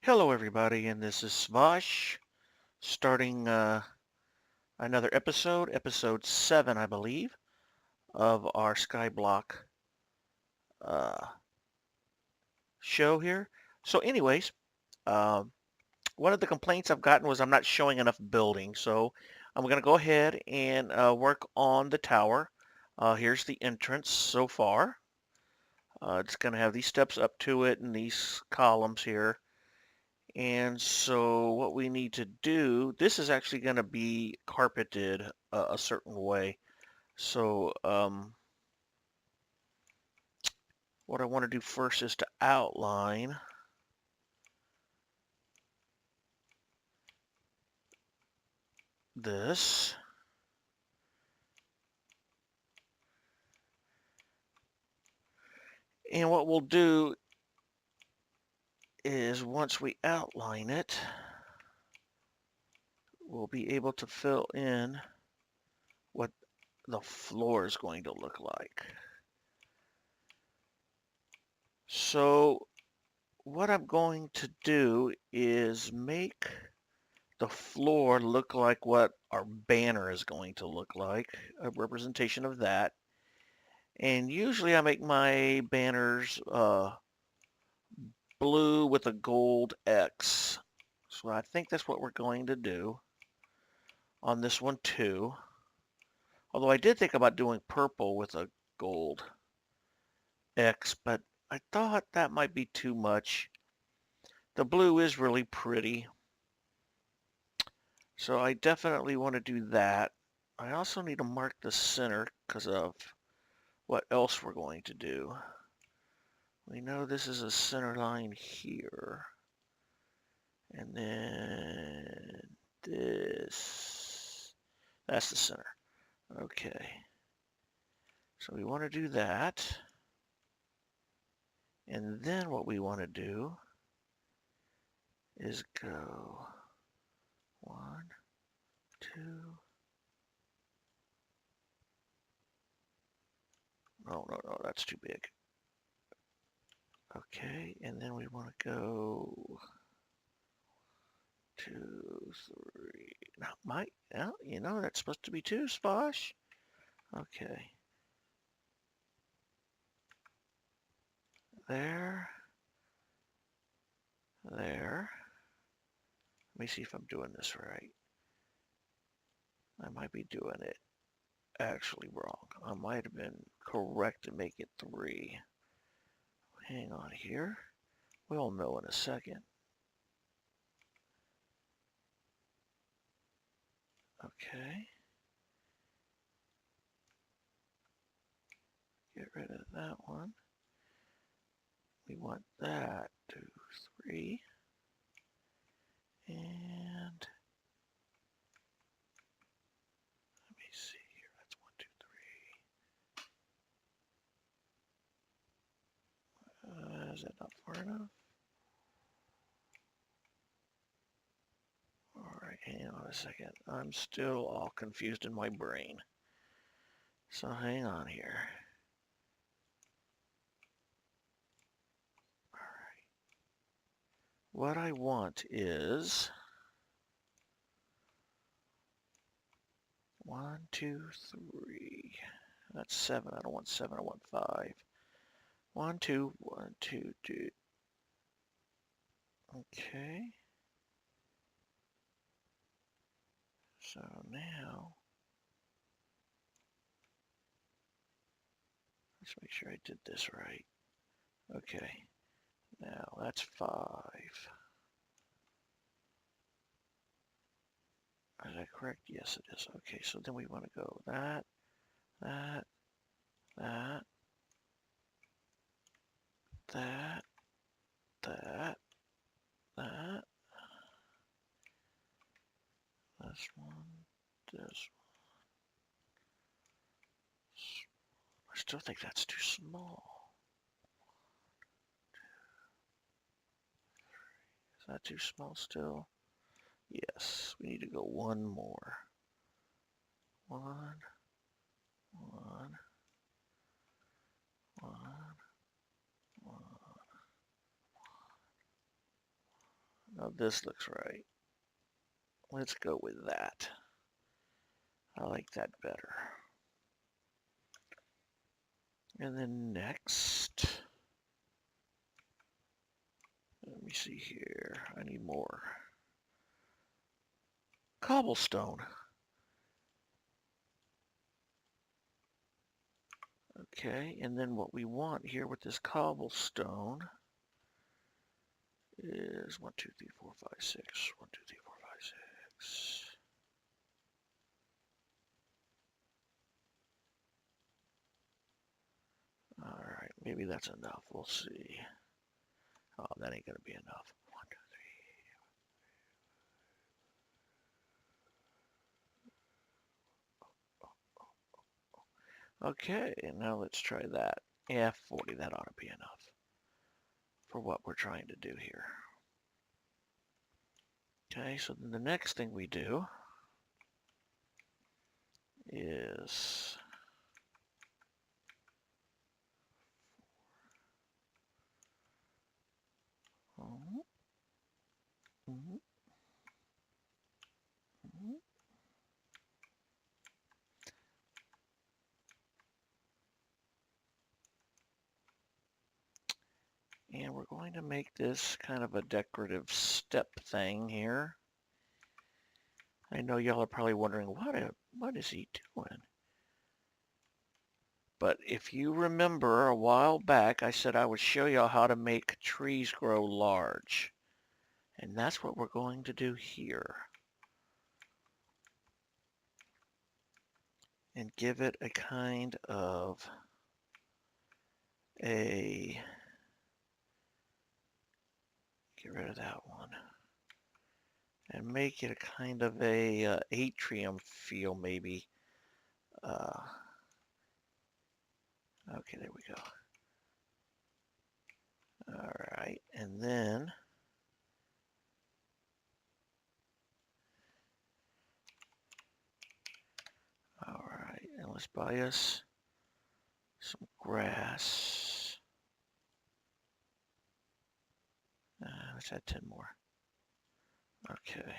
Hello, everybody, and this is Svaash, starting another episode 7, I believe, of our Skyblock uh, show here. So anyways, um, one of the complaints I've gotten was I'm not showing enough building, so I'm going to go ahead and work on the tower. Here's the entrance so far. It's going to have these steps up to it and these columns here. And so what we need to do, this is actually going to be carpeted a certain way. So what I want to do first is to outline this. And what we'll do is once we outline it, we'll be able to fill in what the floor is going to look like. So what I'm going to do is make the floor look like what our banner is going to look like, a representation of that. And usually I make my banners blue with a gold X. So I think that's what we're going to do on this one too. Although I did think about doing purple with a gold X, but I thought that might be too much. The blue is really pretty. So I definitely want to do that. I also need to mark the center because of what else we're going to do. We know this is a center line here. And then this, that's the center. Okay. So we want to do that. And then what we want to do is go 1, 2. Oh, no, that's too big. Okay, and then we want to go 2, 3. Now, that's supposed to be 2, Svaash. Okay. There. There. Let me see if I'm doing this right. I might be doing it actually wrong. I might have been correct to make it 3. Hang on here. We'll know in a second. Okay. Get rid of that one. We want that to 3. And let me see here. That's 1, 2, 3. Is that not far enough? All right, hang on a second. I'm still all confused in my brain. So hang on here. All right. What I want is 1, 2, 3. That's 7. I don't want 7. I want 5. 1, 2, 1, 2, 2. Okay. So now, let's make sure I did this right. Okay. Now that's 5. Is that correct? Yes, it is. Okay, so then we want to go that, that, that, that, that, that. This one, this one. I still think that's too small. Is that too small still? Yes, we need to go one more. 1, 1, 1, 1. Now this looks right. Let's go with that. I like that better. And then next, let me see here. I need more. Cobblestone. Okay, and then what we want here with this cobblestone is 1, 2, 3, 4, 5, 6. 1, 2, 3, 4, 5, 6. All right, maybe that's enough. We'll see. Oh, that ain't gonna be enough. 1, 2, 3. Okay, and now let's try that. Yeah, 40, that ought to be enough for what we're trying to do here. Okay, so then the next thing we do is and we're going to make this kind of a decorative step thing here. I know y'all are probably wondering, what is he doing? But if you remember a while back, I said I would show y'all how to make trees grow large. And that's what we're going to do here. And give it a kind of a, get rid of that one. And make it a kind of a atrium feel maybe. Okay, there we go. All right, and then all right, and let's buy us some grass. Let's add 10 more. Okay.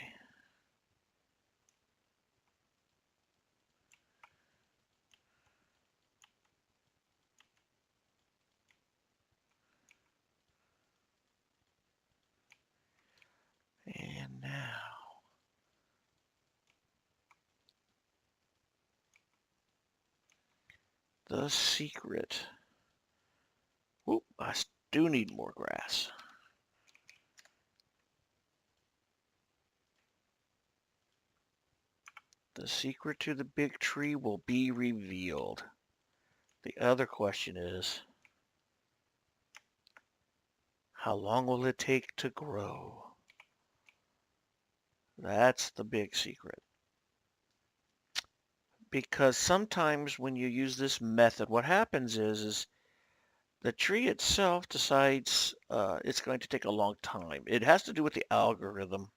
And now the secret. Whoop, I do need more grass. The secret to the big tree will be revealed. The other question is, how long will it take to grow? That's the big secret. Because sometimes when you use this method, what happens is the tree itself decides it's going to take a long time. It has to do with the algorithm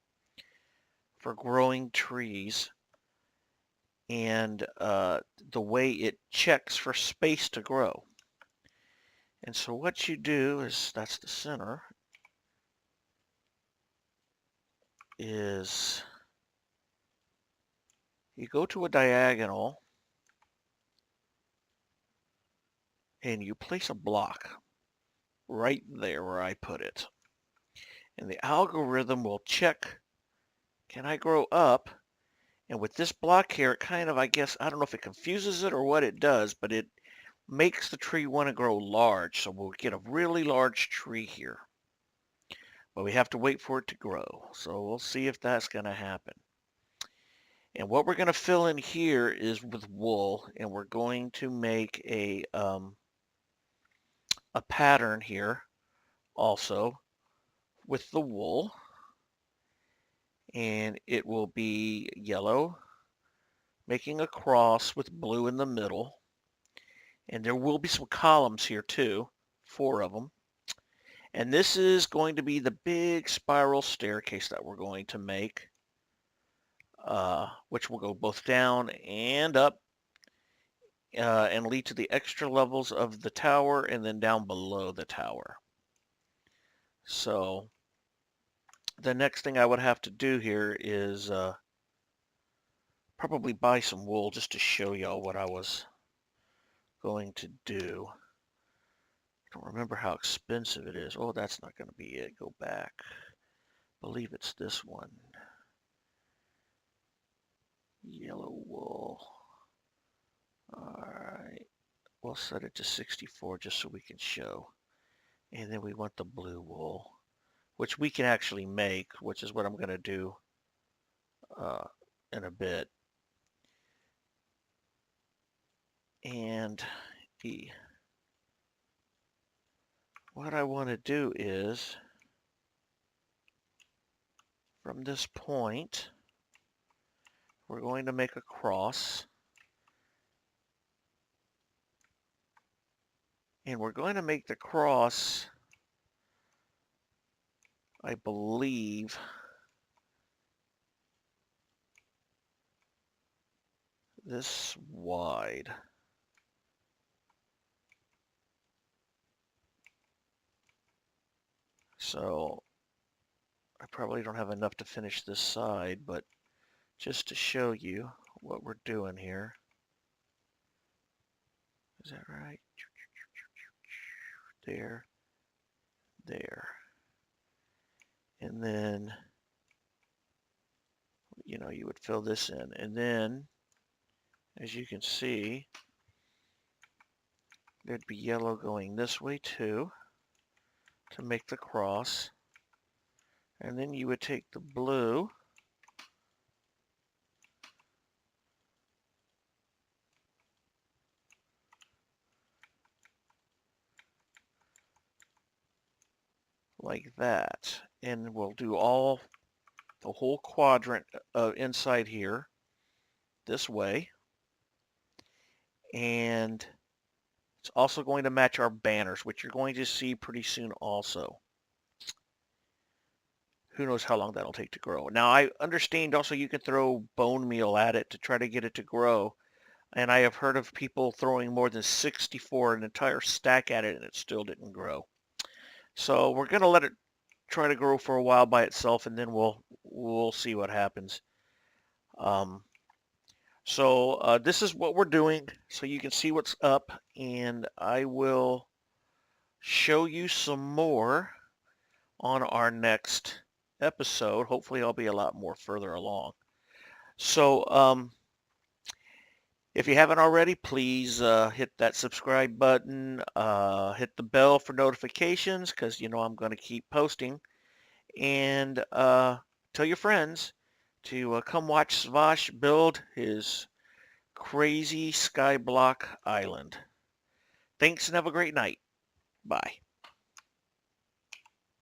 for growing trees and the way it checks for space to grow. And so what you do is, that's the center, is you go to a diagonal and you place a block right there where I put it. And the algorithm will check, can I grow up? And with this block here, it kind of, I guess, I don't know if it confuses it or what it does, but it makes the tree want to grow large. So we'll get a really large tree here. But we have to wait for it to grow. So we'll see if that's going to happen. And what we're going to fill in here is with wool, and we're going to make a pattern here also with the wool. And it will be yellow, making a cross with blue in the middle. And there will be some columns here too, 4 of them. And this is going to be the big spiral staircase that we're going to make, which will go both down and up and lead to the extra levels of the tower and then down below the tower. So the next thing I would have to do here is probably buy some wool just to show y'all what I was going to do. I don't remember how expensive it is. Oh, that's not going to be it. Go back. I believe it's this one. Yellow wool. Alright. We'll set it to 64 just so we can show. And then we want the blue wool, which we can actually make, which is what I'm going to do in a bit. And what I want to do is, from this point, we're going to make a cross. And we're going to make the cross, I believe, this wide. So I probably don't have enough to finish this side, but just to show you what we're doing here. Is that right? There, there. And then, you know, you would fill this in. And then, as you can see, there'd be yellow going this way too to make the cross. And then you would take the blue like that. And we'll do the whole quadrant inside here this way. And it's also going to match our banners, which you're going to see pretty soon also. Who knows how long that'll take to grow. Now, I understand also you can throw bone meal at it to try to get it to grow. And I have heard of people throwing more than 64, an entire stack at it, and it still didn't grow. So we're going to let it try to grow for a while by itself, and then we'll see what happens. So this is what we're doing, so you can see what's up, and I will show you some more on our next episode. Hopefully I'll be a lot more further along. So if you haven't already, please hit that subscribe button, hit the bell for notifications, because you know I'm going to keep posting, and tell your friends to come watch Svaash build his crazy skyblock island. Thanks and have a great night. Bye.